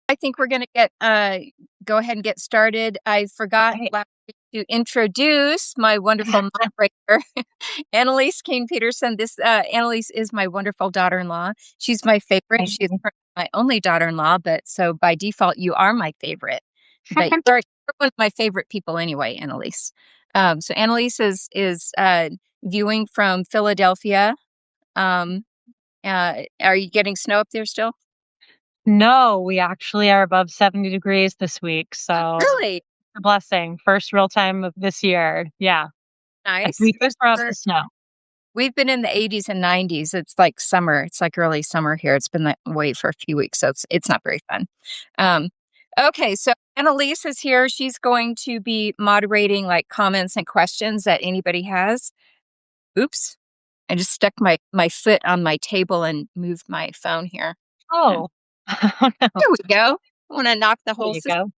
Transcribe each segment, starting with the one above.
I think we're going to go ahead and get started. I forgot Okay. last week to introduce my wonderful moderator, Annalise King Peterson. Annalise is my wonderful daughter-in-law. She's my favorite. She's my only daughter-in-law, but so by default, you are my favorite. But you're one of my favorite people anyway, Annalise. So Annalise is viewing from Philadelphia. Are you getting snow up there still? No, we actually are above 70 degrees this week. So Really a blessing. First real time of this year. Yeah. nice. We just brought up the snow. We've been in the 80s and 90s. It's like summer. It's like early summer here. It's been that way for a few weeks, so it's not very fun. Um, okay, so Annalise is here. She's going to be moderating like comments and questions that anybody has. Oops, I just stuck my foot on my table and moved my phone here. Oh, oh no. There we go. I want to knock the There whole you system. go.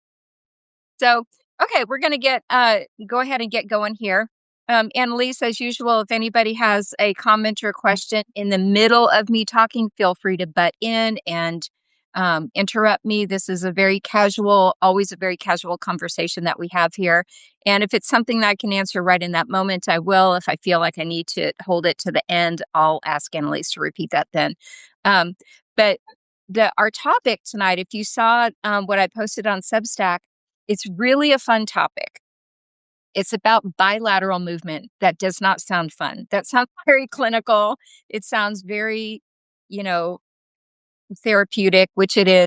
So, okay, we're going to go ahead and get going here. Annalise, as usual, if anybody has a comment or question in the middle of me talking, feel free to butt in and interrupt me. This is always a very casual conversation that we have here. And if it's something that I can answer right in that moment, I will. If I feel like I need to hold it to the end, I'll ask Annalise to repeat that then. But our topic tonight, if you saw what I posted on Substack, it's really a fun topic. It's about bilateral movement. That does not sound fun. That sounds very clinical. It sounds very, you know, therapeutic, which it is,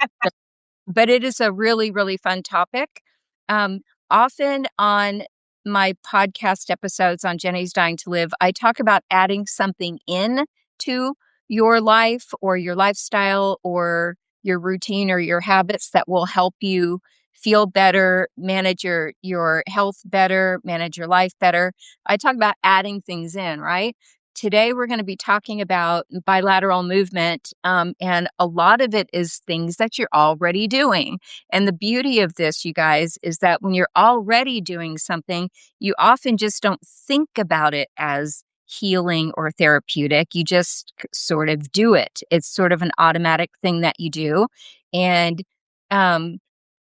but it is a really, really fun topic. Um, Often on my podcast episodes on Jenny's Dying to Live, I talk about adding something in to your life or your lifestyle or your routine or your habits that will help you feel better, manage your health better, manage your life better. I talk about adding things in, right? Today, we're going to be talking about bilateral movement, and a lot of it is things that you're already doing. And the beauty of this, you guys, is that when you're already doing something, you often just don't think about it as healing or therapeutic. You just sort of do it. It's sort of an automatic thing that you do. And um,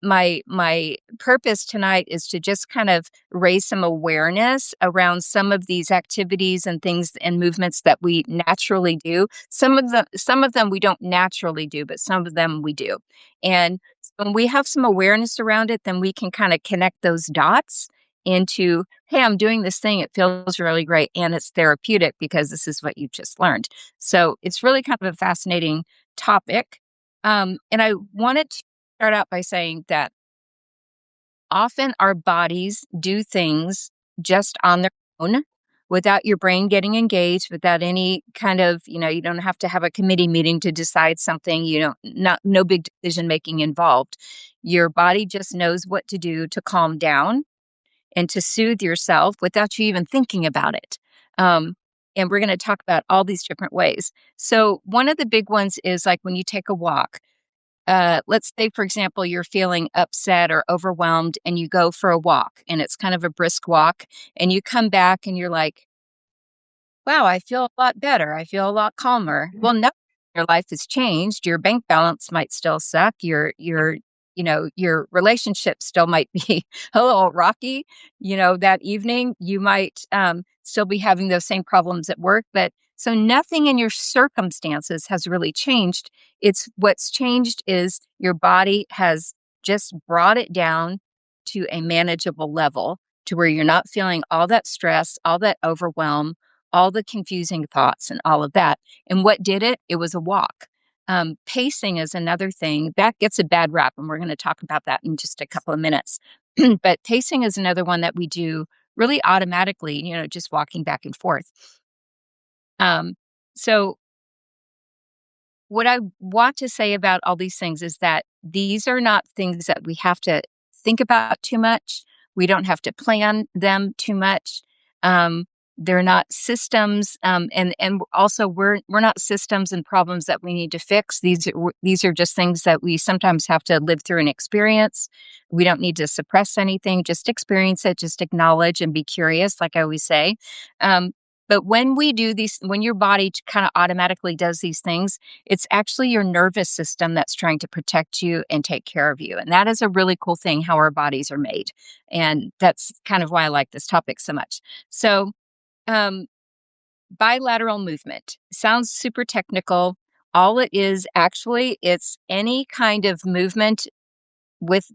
my purpose tonight is to just kind of raise some awareness around some of these activities and things and movements that we naturally do. Some of them we don't naturally do, but some of them we do. And when we have some awareness around it, then we can kind of connect those dots into, hey, I'm doing this thing. It feels really great. And it's therapeutic because this is what you've just learned. So it's really kind of a fascinating topic. And I wanted to start out by saying that often our bodies do things just on their own without your brain getting engaged, without any kind of, you don't have to have a committee meeting to decide something, no big decision making involved. Your body just knows what to do to calm down and to soothe yourself without you even thinking about it. Um, and we're going to talk about all these different ways. So, one of the big ones is like when you take a walk. Let's say, for example, you're feeling upset or overwhelmed and you go for a walk and it's kind of a brisk walk and you come back and you're like, wow, I feel a lot better. I feel a lot calmer. Well, no, your life has changed. Your bank balance might still suck. Your relationship still might be a little rocky. That evening you might still be having those same problems at work, but so nothing in your circumstances has really changed. It's what's changed is your body has just brought it down to a manageable level to where you're not feeling all that stress, all that overwhelm, all the confusing thoughts and all of that. And what did it? It was a walk. Pacing is another thing that gets a bad rap, and we're going to talk about that in just a couple of minutes. But pacing is another one that we do really automatically, just walking back and forth. So what I want to say about all these things is that these are not things that we have to think about too much. We don't have to plan them too much. They're not systems, and also we're not systems and problems that we need to fix. These are just things that we sometimes have to live through and experience. We don't need to suppress anything. Just experience it. Just acknowledge and be curious, like I always say. But when we do these, when your body kind of automatically does these things, it's actually your nervous system that's trying to protect you and take care of you. And that is a really cool thing how our bodies are made. And that's kind of why I like this topic so much. So, um, bilateral movement sounds super technical. All it is actually, it's any kind of movement with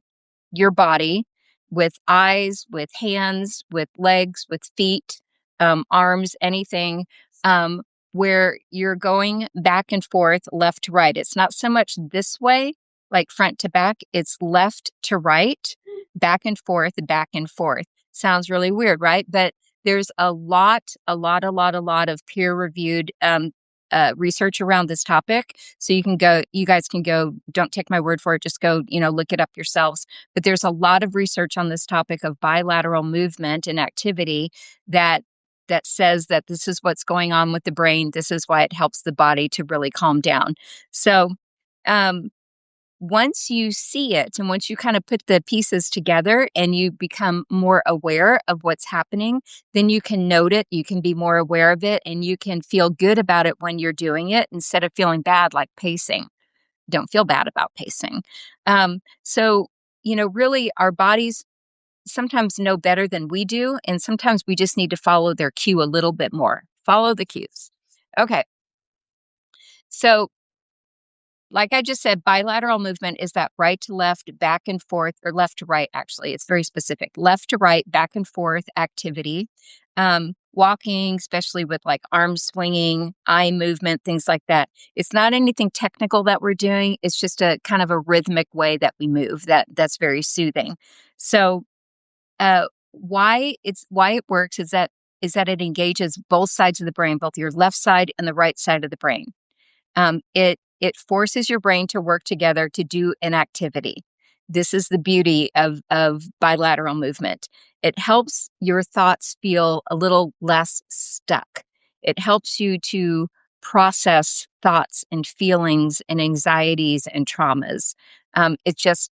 your body, with eyes, with hands, with legs, with feet, arms, anything, um, where you're going back and forth, left to right. It's not so much this way, like front to back, it's left to right, back and forth, back and forth. Sounds really weird, right? But there's a lot of peer reviewed research around this topic. So you guys can go, don't take my word for it, just go, look it up yourselves. But there's a lot of research on this topic of bilateral movement and activity that says that this is what's going on with the brain. This is why it helps the body to really calm down. So um, once you see it and once you kind of put the pieces together and you become more aware of what's happening, then you can note it, you can be more aware of it, and you can feel good about it when you're doing it instead of feeling bad like pacing. Don't feel bad about pacing. So, really, our bodies sometimes know better than we do. And sometimes we just need to follow their cue a little bit more. Follow the cues. Okay. So, like I just said, bilateral movement is that right to left, back and forth, or left to right, actually. It's very specific. Left to right, back and forth activity. Walking, especially with like arm swinging, eye movement, things like that. It's not anything technical that we're doing. It's just a kind of a rhythmic way that we move that's very soothing. So, why it works is that it engages both sides of the brain, both your left side and the right side of the brain. It forces your brain to work together to do an activity. This is the beauty of bilateral movement. It helps your thoughts feel a little less stuck. It helps you to process thoughts and feelings and anxieties and traumas. It's just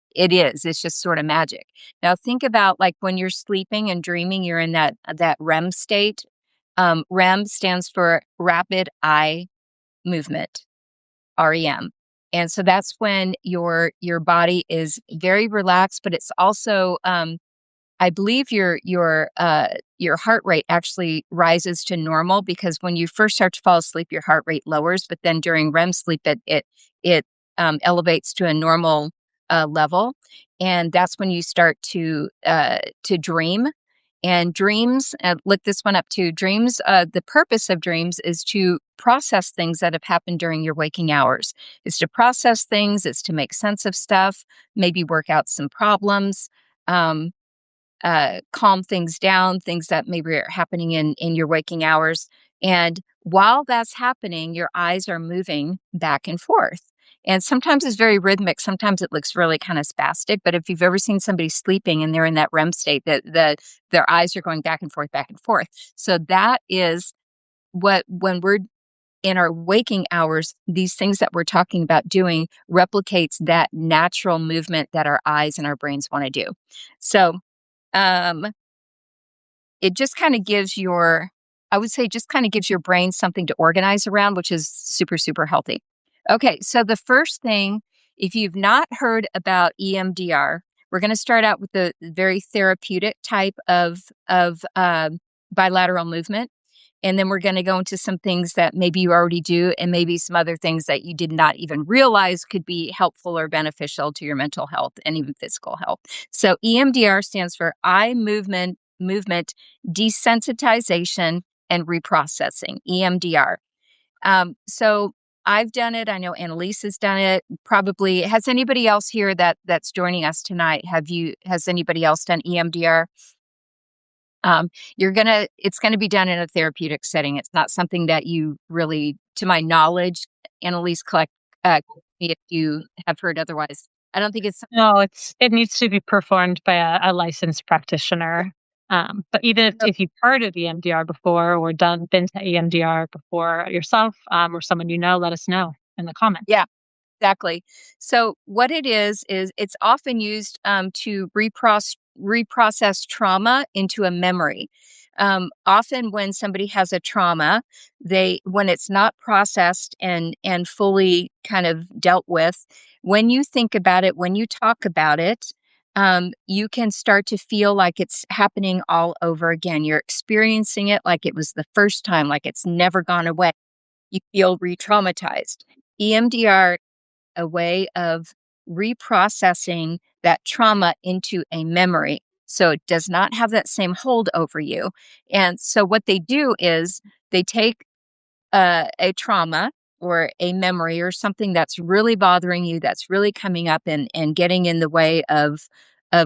sort of magic. Now think about like when you're sleeping and dreaming, you're in that REM state. REM stands for rapid eye movement. REM. And so that's when your body is very relaxed, but it's also I believe your heart rate actually rises to normal because when you first start to fall asleep, your heart rate lowers, but then during REM sleep, it elevates to a normal level, and that's when you start to dream. And dreams, look this one up too. Dreams, the purpose of dreams is to process things that have happened during your waking hours. It's to process things. It's to make sense of stuff. Maybe work out some problems. Um, calm things down, things that maybe are happening in your waking hours. And while that's happening, your eyes are moving back and forth. And sometimes it's very rhythmic. Sometimes it looks really kind of spastic. But if you've ever seen somebody sleeping and they're in that REM state, that their eyes are going back and forth, back and forth. So that is what when we're in our waking hours, these things that we're talking about doing replicates that natural movement that our eyes and our brains want to do. So um, it just kind of gives I would say, just kind of gives your brain something to organize around, which is super, super healthy. Okay, so the first thing, if you've not heard about EMDR, we're going to start out with the very therapeutic type of bilateral movement. And then we're going to go into some things that maybe you already do, and maybe some other things that you did not even realize could be helpful or beneficial to your mental health and even physical health. So EMDR stands for eye movement desensitization and reprocessing. EMDR. So I've done it. I know Annalise has done it. Probably has anybody else here that's joining us tonight? Has anybody else done EMDR? It's gonna be done in a therapeutic setting. It's not something that you really, to my knowledge, Annalise, correct me if you have heard otherwise. I don't think it's No, it needs to be performed by a licensed practitioner. But even if you've heard of EMDR before or been to EMDR before yourself, or someone you know, let us know in the comments. yeah, exactly. So what it is it's often used to reprocess trauma into a memory. Often when somebody has a trauma, when it's not processed and fully kind of dealt with, when you think about it, when you talk about it, you can start to feel like it's happening all over again. You're experiencing it like it was the first time, like it's never gone away. You feel re-traumatized. EMDR, a way of reprocessing that trauma into a memory. So it does not have that same hold over you. And so what they do is they take a trauma or a memory or something that's really bothering you, that's really coming up and getting in the way of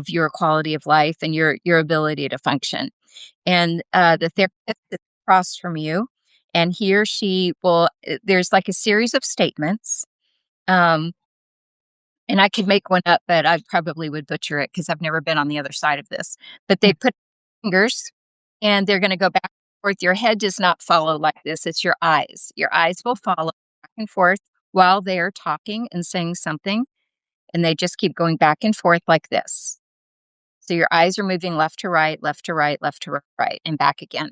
your quality of life and your ability to function. And the therapist is across from you, and he or she will. There's like a series of statements. Um, and I could make one up, but I probably would butcher it because I've never been on the other side of this. But they put fingers and they're gonna go back and forth. Your head does not follow like this, it's your eyes. Your eyes will follow back and forth while they are talking and saying something, and they just keep going back and forth like this. So your eyes are moving left to right, left to right, left to right, and back again.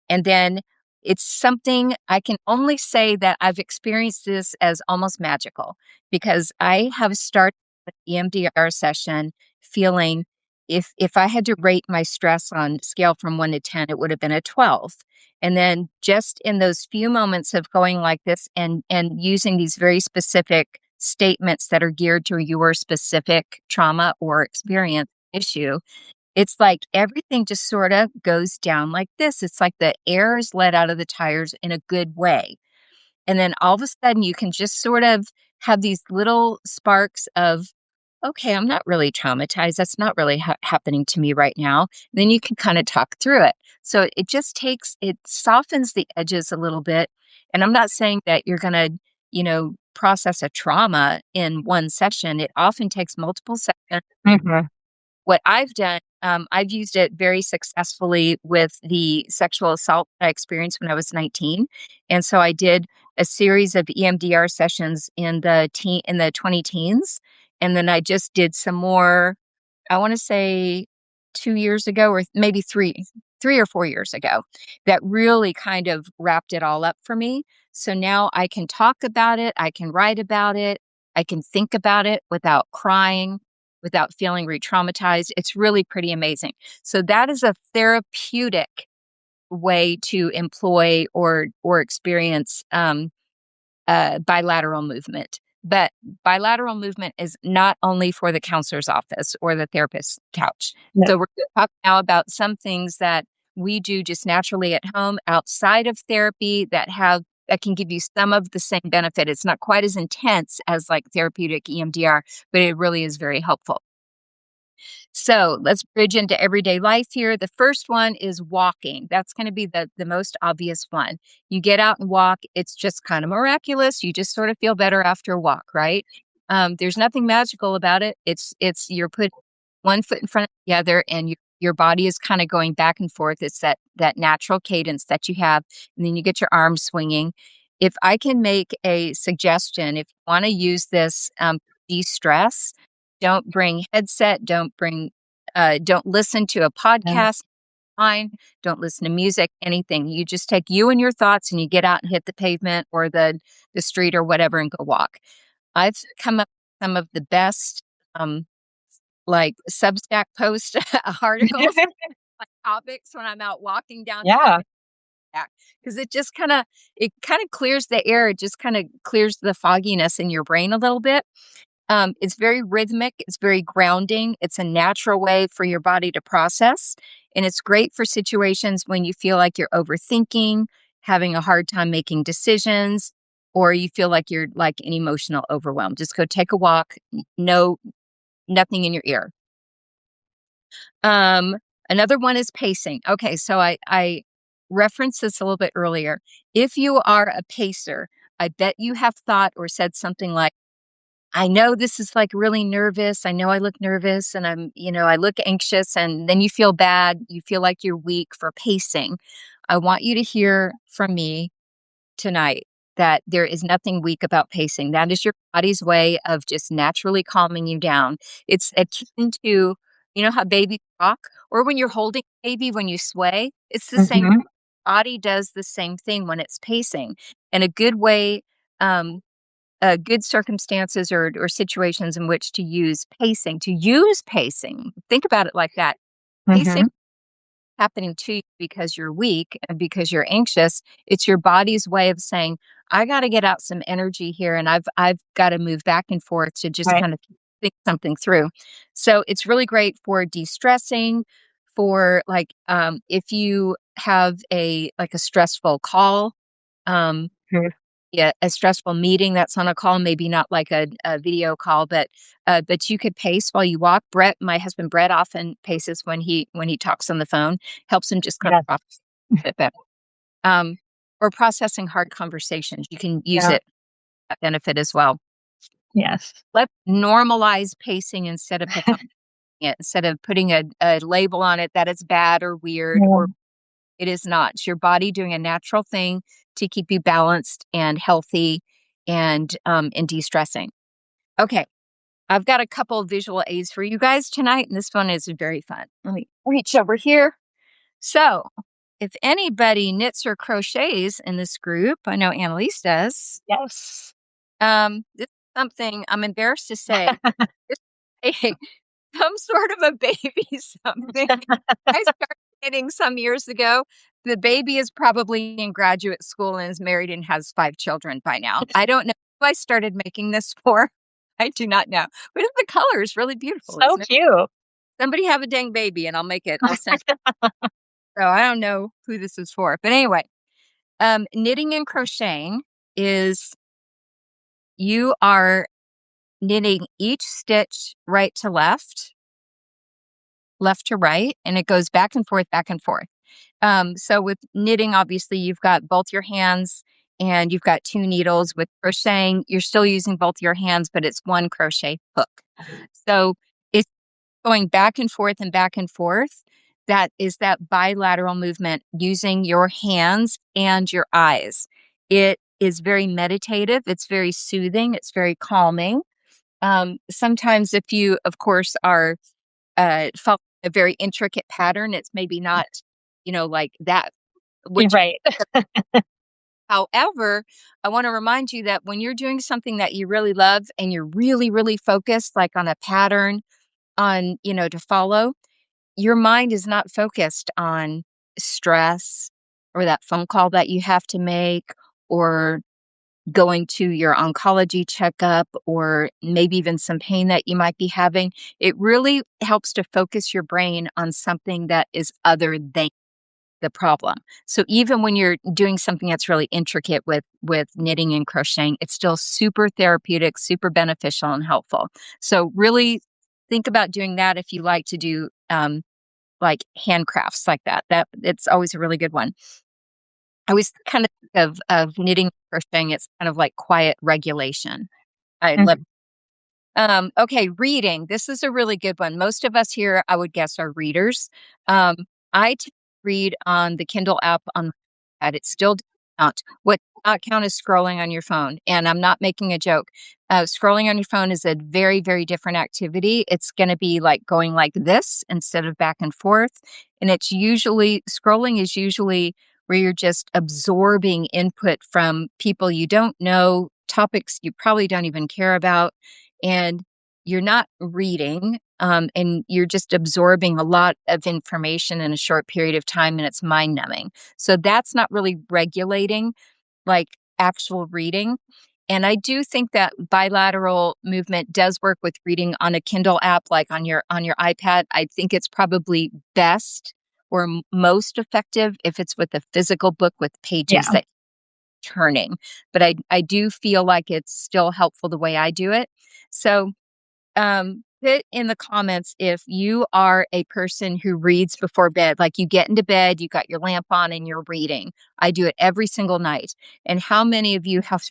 And then it's something I can only say that I've experienced this as almost magical because I have started an EMDR session feeling if I had to rate my stress on scale from 1 to 10, it would have been a 12. And then just in those few moments of going like this and using these very specific statements that are geared to your specific trauma or experience issue, it's like everything just sort of goes down like this. It's like the air is let out of the tires in a good way. And then all of a sudden, you can just sort of have these little sparks of, okay, I'm not really traumatized. That's not really happening to me right now. Then you can kind of talk through it. So it just it softens the edges a little bit. And I'm not saying that you're going to, process a trauma in one session. It often takes multiple sessions. Mhm. What I've done, I've used it very successfully with the sexual assault that I experienced when I was 19. And so I did a series of EMDR sessions in the 20 teens. And then I just did some more, I want to say 2 years ago, or maybe 3 or 4 years ago, that really kind of wrapped it all up for me. So now I can talk about it, I can write about it, I can think about it without crying, without feeling re-traumatized. It's really pretty amazing. So that is a therapeutic way to employ or experience bilateral movement. But bilateral movement is not only for the counselor's office or the therapist's couch. Yeah. So we're going to talk now about some things that we do just naturally at home outside of therapy that can give you some of the same benefit. It's not quite as intense as like therapeutic EMDR, but it really is very helpful. So let's bridge into everyday life here. The first one is walking. That's going to be the most obvious one. You get out and walk. It's just kind of miraculous. You just sort of feel better after a walk, right? There's nothing magical about it. It's you're putting one foot in front of the other, and your body is kind of going back and forth. It's that natural cadence that you have, and then you get your arms swinging. If I can make a suggestion, if you want to use this de-stress, don't bring headset, don't listen to a Yeah. podcast, fine, don't listen to music, anything. You just take you and your thoughts and you get out and hit the pavement or the street or whatever and go walk. I've come up with some of the best, like Substack post articles, like topics when I'm out walking down Yeah. because it kind of clears the air. It just kind of clears the fogginess in your brain a little bit. It's very rhythmic, it's very grounding, it's a natural way for your body to process, and it's great for situations when you feel like you're overthinking, having a hard time making decisions, or you feel like you're like an emotional overwhelm. Just go take a walk, no nothing in your ear. Um, Another one is pacing. Okay, so I referenced this a little bit earlier. If you are a pacer, I bet you have thought or said something like, I know this is like really nervous. I know I look nervous and I look anxious, and then you feel bad. You feel like you're weak for pacing. I want you to hear from me tonight that there is nothing weak about pacing. That is your body's way of just naturally calming you down. It's akin to You know how babies rock? Or when you're holding a baby, when you sway, it's the same. Mhm. Body does the same thing when it's pacing. And a good way, um, good circumstances or situations in which to use pacing, think about it like that. Pacing Mhm. happening to you because you're weak and because you're anxious. It's your body's way of saying, I got to get out some energy here and I've got to move back and forth to just Right. kind of think something through. So it's really great for de-stressing, for like if you have a stressful call, um Mhm. yeah, a stressful meeting that's on a call, maybe not like a video call, but you could pace while you walk. Brett, my husband Brett, often paces when he talks on the phone, helps him just kind of Yes. process it better. Um, or processing hard conversations, you can use Yeah. it that benefit as well. Yes. Let's normalize pacing instead of pathologizing it, instead of putting a label on it that it's bad or weird, Yeah. or it is not. It's your body doing a natural thing to keep you balanced and healthy and de-stressing. Okay, I've got a couple of visual aids for you guys tonight, and this one is very fun. Let me reach over here. So, if anybody knits or crochets in this group, I know Annalise does. Yes. This is something I'm embarrassed to say. This is some sort of a baby something. I started knitting some years ago. The baby is probably in graduate school and is married and has 5 children by now. I don't know who I started making this for. I do not know. But the color is really beautiful, So isn't it? cute. Somebody have a dang baby and I'll make it. I'll send it. So I don't know who this is for. But anyway, knitting and crocheting is you are knitting each stitch right to left, left to right, and it goes back and forth, back and forth. So with knitting, obviously, you've got both your hands and you've got 2 needles. With crocheting, you're still using both your hands, but it's 1 crochet hook. So it's going back and forth and back and forth. That is that bilateral movement using your hands and your eyes. It is very meditative. It's very soothing. It's very calming. Sometimes, if you, of course, are follow a very intricate pattern, it's maybe not, like that, You're what you right. however, I wanna remind you that when you're doing something that you really love and you're really, really focused, like on a pattern to follow, your mind is not focused on stress or that phone call that you have to make or going to your oncology checkup or maybe even some pain that you might be having. It really helps to focus your brain on something that is other than the problem. So even when you're doing something that's really intricate with knitting and crocheting, it's still super therapeutic, super beneficial and helpful. So really think about doing that if you like to do like handcrafts like that. That it's always a really good one. I always kind of think of knitting and crocheting. It's kind of like quiet regulation. I love. Mhm. Okay, reading. This is a really good one. Most of us here, I would guess, are readers. Um, I tend to read on the Kindle app on my iPad. It still does count. What does not count is scrolling on your phone. And I'm not making a joke. Scrolling on your phone is a very, very different activity. It's going to be like going like this instead of back and forth. And scrolling is usually where you're just absorbing input from people you don't know, topics you probably don't even care about, and you're not reading, and you're just absorbing a lot of information in a short period of time, and it's mind numbing. So that's not really regulating like actual reading. And I do think that bilateral movement does work with reading on a Kindle app, like on your iPad. I think it's probably best or most effective if it's with a physical book with pages Yeah. that turning. But I do feel like it's still helpful the way I do it. So put in the comments if you are a person who reads before bed, like you get into bed, you got your lamp on and you're reading. I do it every single night. And how many of you have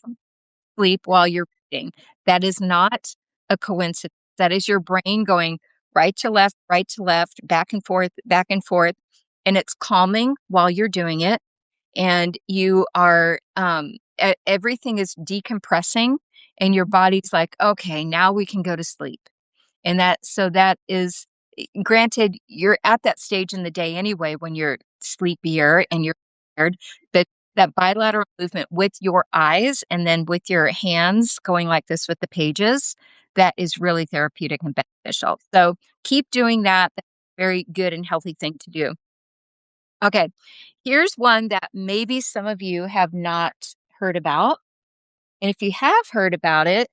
sleep while you're reading? That is not a coincidence. That is your brain going right to left, back and forth, back and forth. And it's calming while you're doing it. And you are, everything is decompressing and your body's like, okay, now we can go to sleep. And that is granted, you're at that stage in the day anyway when you're sleepier and you're tired, but that bilateral movement with your eyes and then with your hands going like this with the pages, that is really therapeutic and beneficial. So keep doing that. That's a very good and healthy thing to do. Okay, here's one that maybe some of you have not heard about. And if you have heard about it,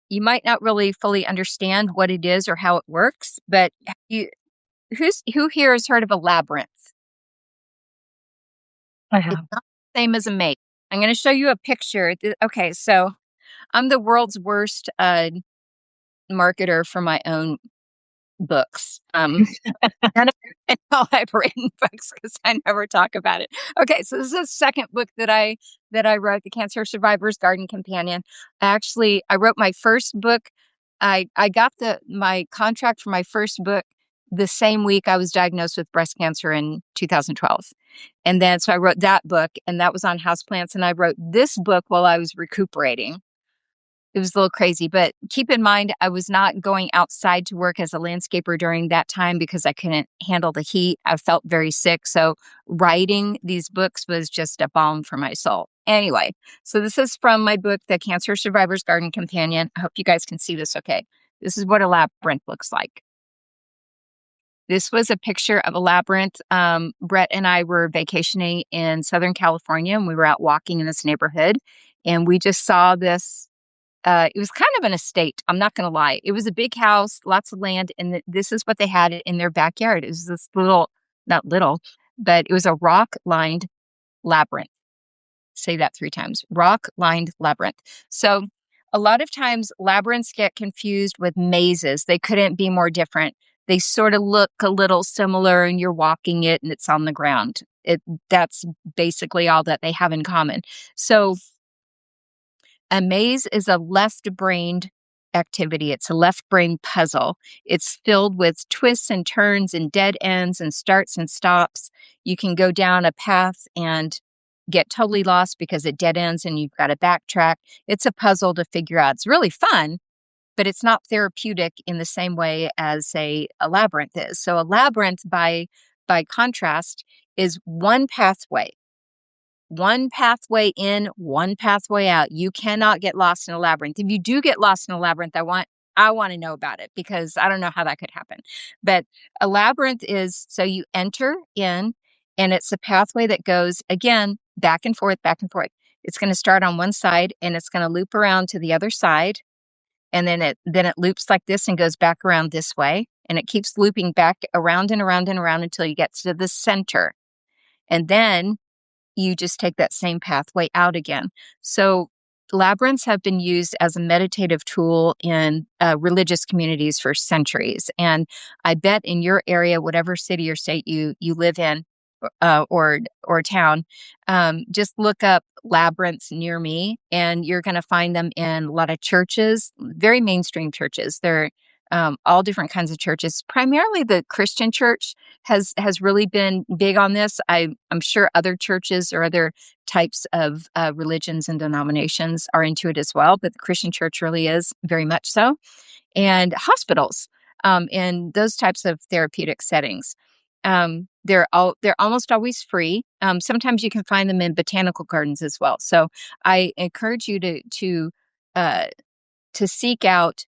you might not really fully understand what it is or how it works, but who here has heard of a labyrinth? I It's have. not the same as a maze. I'm gonna show you a picture. Okay, so I'm the world's worst, marketer for my own books. None of I know I've written books because I never talk about it. Okay, so this is the second book that I wrote, The Cancer Survivor's Garden Companion. I wrote my first book. I got my contract for my first book the same week I was diagnosed with breast cancer in 2012. And then so I wrote that book, and that was on houseplants, and I wrote this book while I was recuperating. It was a little crazy, but keep in mind, I was not going outside to work as a landscaper during that time because I couldn't handle the heat. I felt very sick. So writing these books was just a balm for my soul. Anyway, so this is from my book, The Cancer Survivor's Garden Companion. I hope you guys can see this okay. This is what a labyrinth looks like. This was a picture of a labyrinth. Brett and I were vacationing in Southern California, and we were out walking in this neighborhood, and we just saw this. It was kind of an estate. I'm not going to lie. It was a big house, lots of land, and this is what they had in their backyard. It was this little, not little, but it was a rock lined labyrinth. Say that 3 times. Rock lined labyrinth. So a lot of times labyrinths get confused with mazes. They couldn't be more different. They sort of look a little similar, and you're walking it and it's on the ground. That's basically all that they have in common. So a maze is a left-brained activity. It's a left-brain puzzle. It's filled with twists and turns and dead ends and starts and stops. You can go down a path and get totally lost because it dead ends and you've got to backtrack. It's a puzzle to figure out. It's really fun, but it's not therapeutic in the same way as a labyrinth is. So a labyrinth, by contrast, is one pathway in, one pathway out. You cannot get lost in a labyrinth. If you do get lost in a labyrinth, I want to know about it because I don't know how that could happen. But a labyrinth is so you enter in, and it's a pathway that goes again back and forth, back and forth. It's going to start on one side and it's going to loop around to the other side, and then it loops like this and goes back around this way, and it keeps looping back around and around and around until you get to the center. And then you just take that same pathway out again. So labyrinths have been used as a meditative tool in religious communities for centuries. And I bet in your area, whatever city or state you live in, or town, just look up labyrinths near me, and you're going to find them in a lot of churches, very mainstream churches. They're all different kinds of churches. Primarily, the Christian church has really been big on this. I'm sure other churches or other types of religions and denominations are into it as well, but the Christian church really is very much so. And hospitals, in those types of therapeutic settings. They're almost always free. Sometimes you can find them in botanical gardens as well. So I encourage you uh, to seek out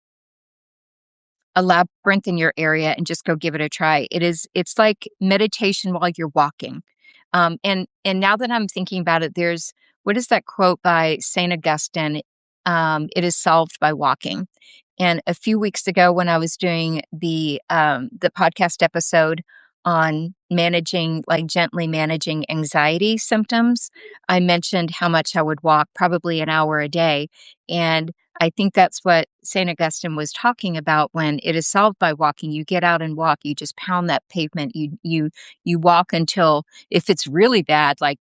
a labyrinth in your area and just go give it a try. It's like meditation while you're walking. And now that I'm thinking about it, there's what is that quote by Saint Augustine? It is solved by walking. And a few weeks ago, when I was doing the podcast episode on managing, like gently managing anxiety symptoms, I mentioned how much I would walk, probably an hour a day. And I think that's what St. Augustine was talking about when it is solved by walking. You get out and walk, you just pound that pavement, you walk until if it's really bad, like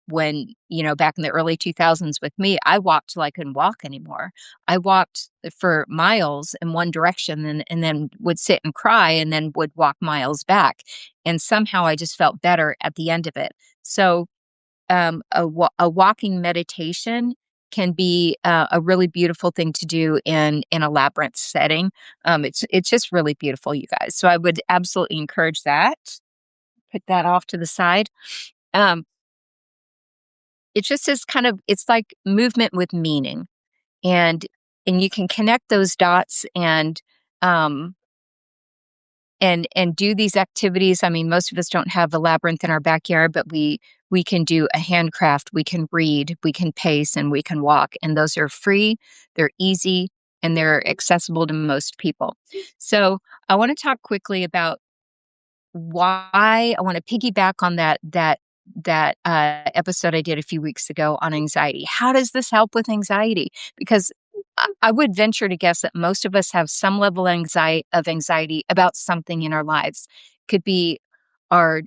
when, back in the early 2000s with me, I walked till I couldn't walk anymore. I walked for miles in one direction and then would sit and cry and then would walk miles back. And somehow I just felt better at the end of it. So a walking meditation can be a really beautiful thing to do in a labyrinth setting. It's just really beautiful, you guys. So I would absolutely encourage that. Put that off to the side. Um, it just is kind of it's like movement with meaning, and you can connect those dots um, and do these activities. I mean, most of us don't have a labyrinth in our backyard, but we can do a handcraft, we can read, we can pace, and we can walk. And those are free, they're easy, and they're accessible to most people. So I want to talk quickly about why I want to piggyback on that episode I did a few weeks ago on anxiety. How does this help with anxiety? Because I would venture to guess that most of us have some level of anxiety about something in our lives. Could be our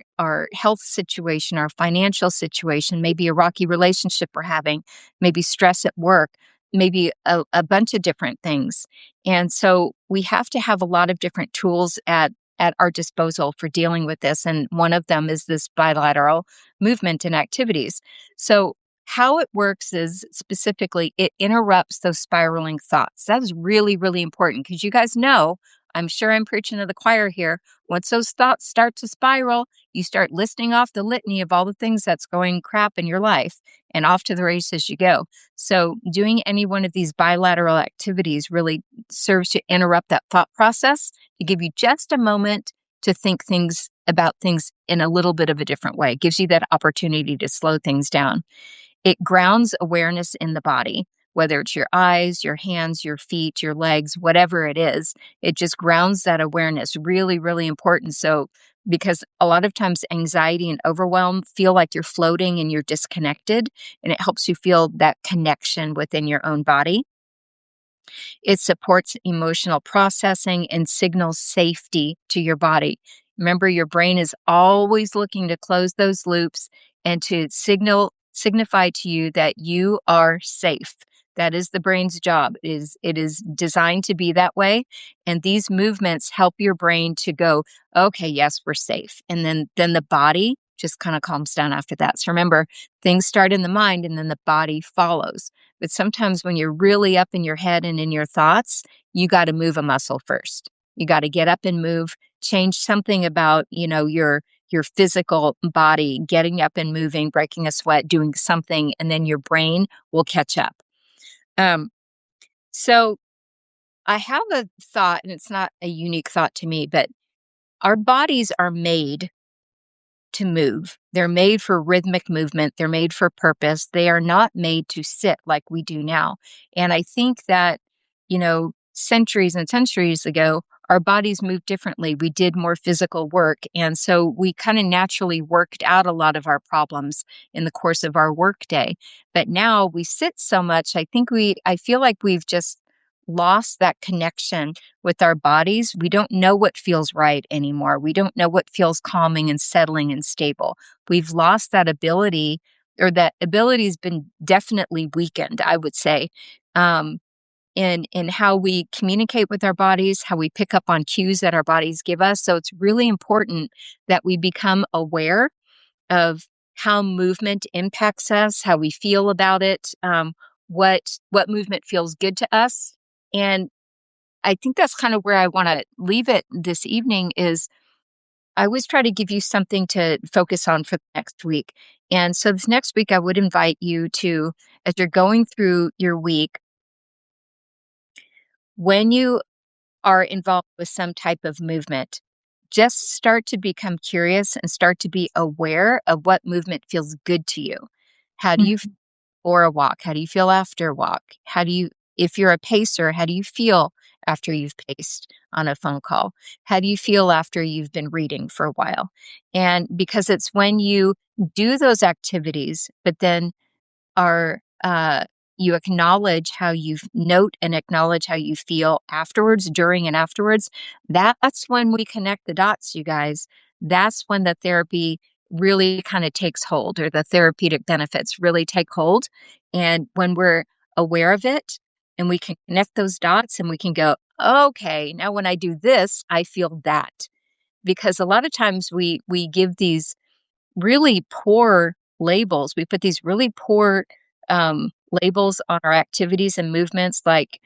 health situation, our financial situation, maybe a rocky relationship we're having, maybe stress at work, maybe a bunch of different things. And so we have to have a lot of different tools at our disposal for dealing with this. And one of them is this bilateral movement and activities. So, how it works is specifically it interrupts those spiraling thoughts. That is really, really important because you guys know, I'm sure I'm preaching to the choir here. Once those thoughts start to spiral, you start listing off the litany of all the things that's going crap in your life, and off to the races you go. So, doing any one of these bilateral activities really serves to interrupt that thought process to give you just a moment to think things about things in a little bit of a different way. It gives you that opportunity to slow things down. It grounds awareness in the body, whether it's your eyes, your hands, your feet, your legs, whatever it is. It just grounds that awareness. Really, really important. So, because a lot of times anxiety and overwhelm feel like you're floating and you're disconnected, and it helps you feel that connection within your own body. It supports emotional processing and signals safety to your body. Remember, your brain is always looking to close those loops and to signify to you that you are safe. That is the brain's job. It is designed to be that way. And these movements help your brain to go, okay, yes, we're safe. And then the body just kind of calms down after that. So remember, things start in the mind and then the body follows. But sometimes when you're really up in your head and in your thoughts, you got to move a muscle first. You got to get up and move, change something about, your physical body, getting up and moving, breaking a sweat, doing something, and then your brain will catch up. Um, so I have a thought, and it's not a unique thought to me, but our bodies are made to move. They're made for rhythmic movement. They're made for purpose. They are not made to sit like we do now. And I think that, centuries and centuries ago, our bodies moved differently. We did more physical work. And so we kind of naturally worked out a lot of our problems in the course of our workday. But now we sit so much, I feel like we've just lost that connection with our bodies. We don't know what feels right anymore. We don't know what feels calming and settling and stable. We've lost that ability, or that ability has been definitely weakened, I would say, in how we communicate with our bodies, how we pick up on cues that our bodies give us. So it's really important that we become aware of how movement impacts us, how we feel about it, what movement feels good to us. And I think that's kind of where I want to leave it this evening is I always try to give you something to focus on for the next week. And so this next week, I would invite you to, as you're going through your week, when you are involved with some type of movement, just start to become curious and start to be aware of what movement feels good to you. How do you Mhm. or a walk? How do you feel after a walk? If you're a pacer, how do you feel after you've paced on a phone call? How do you feel after you've been reading for a while? And because it's when you do those activities, but then are you acknowledge how you note and acknowledge how you feel afterwards, during and afterwards, that's when we connect the dots, you guys. That's when the therapy really kind of takes hold, or the therapeutic benefits really take hold. And when we're aware of it and we can connect those dots and we can go, okay, now when I do this, I feel that. Because a lot of times we give these really poor labels. We put these really poor labels on our activities and movements, like,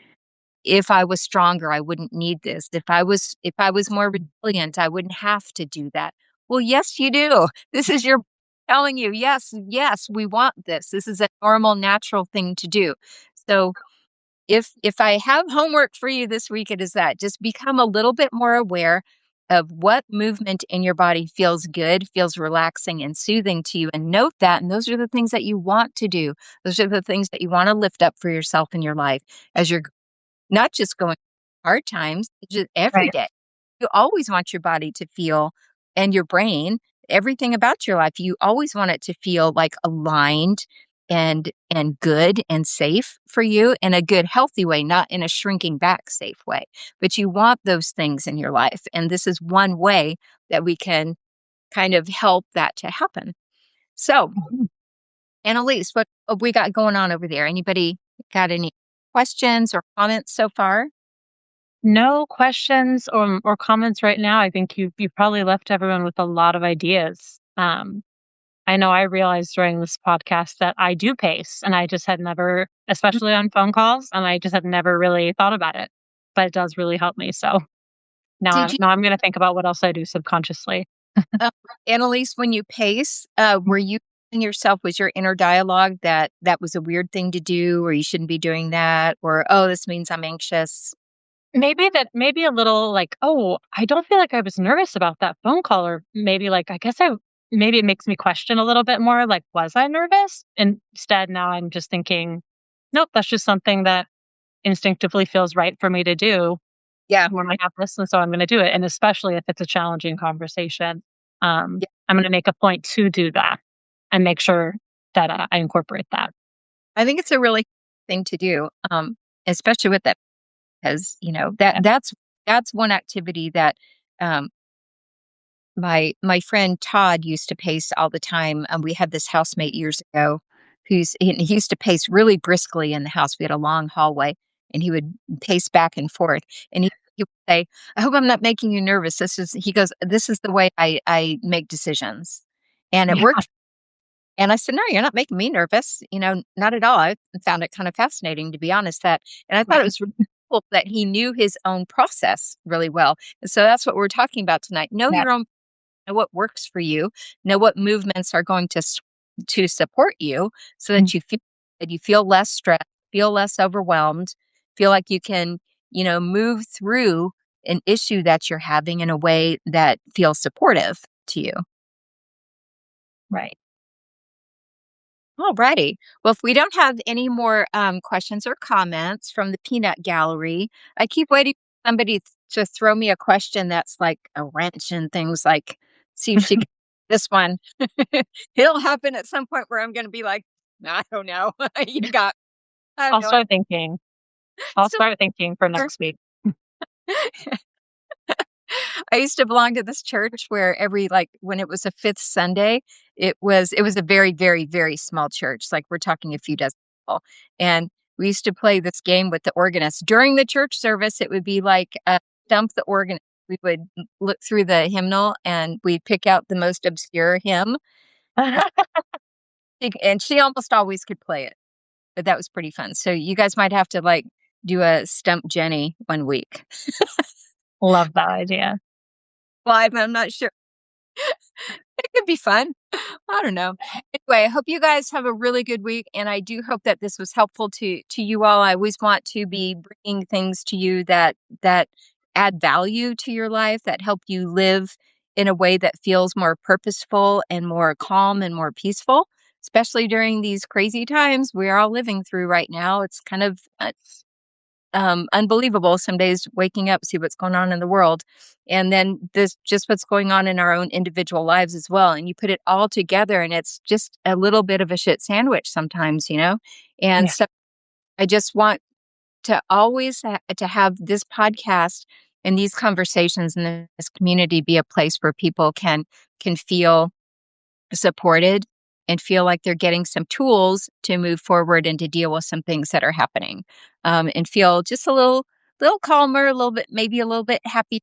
if I was stronger, I wouldn't need this. If I was more resilient, I wouldn't have to do that. Well, yes, you do. This is your telling you, yes, yes, we want this. This is a normal, natural thing to do. So if I have homework for you this week, it is that just become a little bit more aware of what movement in your body feels good, feels relaxing and soothing to you, and note that. And those are the things that you want to do. Those are the things that you want to lift up for yourself in your life as you're not just going hard times, just every Right. day. You always want your body to feel, and your brain, everything about your life, you always want it to feel like aligned and good and safe for you in a good, healthy way, not in a shrinking back safe way. But you want those things in your life. And this is one way that we can kind of help that to happen. So, Mhm. Annalise, what have we got going on over there? Anybody got any questions or comments so far? No questions or comments right now. I think you probably left everyone with a lot of ideas. I know I realized during this podcast that I do pace, and I just had never, especially on phone calls, and I just had never really thought about it. But it does really help me. So now Did I'm you, now I'm going to think about what else I do subconsciously. uh, Annalise, when you pace, were you telling yourself, was your inner dialogue that that was a weird thing to do, or you shouldn't be doing that, or oh, this means I'm anxious? Maybe a little like, "Oh, I don't feel like I was nervous about that phone call," or maybe like, I guess I maybe it makes me question a little bit more, like, "Was I nervous?" And instead, now I'm just thinking, "Nope, that's just something that instinctively feels right for me to do Yeah, when I have this, and so I'm gonna do it." And especially if it's a challenging conversation, yeah. I'm gonna make a point to do that and make sure that, I incorporate that. I think it's a really thing to do, especially with that, because Yeah. that's one activity that um, my friend Todd used to pace all the time. We had this housemate years ago he used to pace really briskly in the house. We had a long hallway, and he would pace back and forth. And he would say, "I hope I'm not making you nervous." He goes, "This is the way I make decisions," and it Yeah. worked. And I said, "No, you're not making me nervous. Not at all." I found it kind of fascinating, to be honest. And I thought it was really cool that he knew his own process really well. And so that's what we're talking about tonight. Know Yeah. your own, know what works for you, know what movements are going to support you, so Mm. that you feel less stressed, feel less overwhelmed, feel like you can, move through an issue that you're having in a way that feels supportive to you. Right. Alrighty. Well, if we don't have any more questions or comments from the peanut gallery, I keep waiting for somebody to throw me a question that's like a wrench and things, like, see if she can this one. It'll happen at some point where I'm going to be like, I don't know. You got, I have I'll no start thinking. I'll idea. start thinking for So next week. I used to belong to this church where when it was a fifth Sunday, it was a very, very, very small church. Like, we're talking a few dozen people. And we used to play this game with the organist. During the church service, it would be like stump the organist. We would look through the hymnal and we'd pick out the most obscure hymn. And she almost always could play it. But that was pretty fun. So you guys might have to like do a stump Jenny one week. Love that idea. Live, I'm not sure. It could be fun. I don't know. Anyway, I hope you guys have a really good week, and I do hope that this was helpful to you all. I always want to be bringing things to you that add value to your life, that help you live in a way that feels more purposeful and more calm and more peaceful, especially during these crazy times we're all living through right now. It's kind of unbelievable some days waking up, see what's going on in the world. And then this just what's going on in our own individual lives as well. And you put it all together and it's just a little bit of a shit sandwich sometimes. And Yeah. so I just want to always to have this podcast and these conversations and this community be a place where people can feel supported and feel like they're getting some tools to move forward and to deal with some things that are happening, and feel just a little calmer, a little bit, maybe a little bit happy,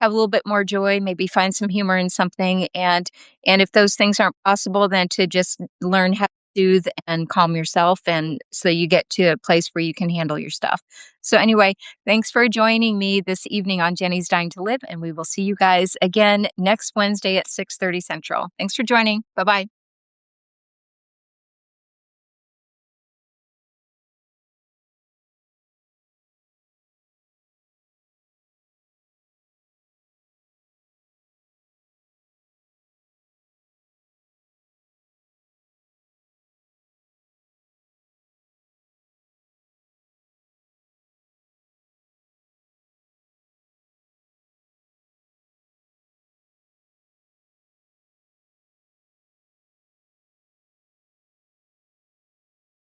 have a little bit more joy, maybe find some humor in something. And if those things aren't possible, then to just learn how to soothe and calm yourself, and so you get to a place where you can handle your stuff. So anyway, thanks for joining me this evening on Jenny's Dying to Live, and we will see you guys again next Wednesday at 6:30 Central. Thanks for joining. Bye-bye.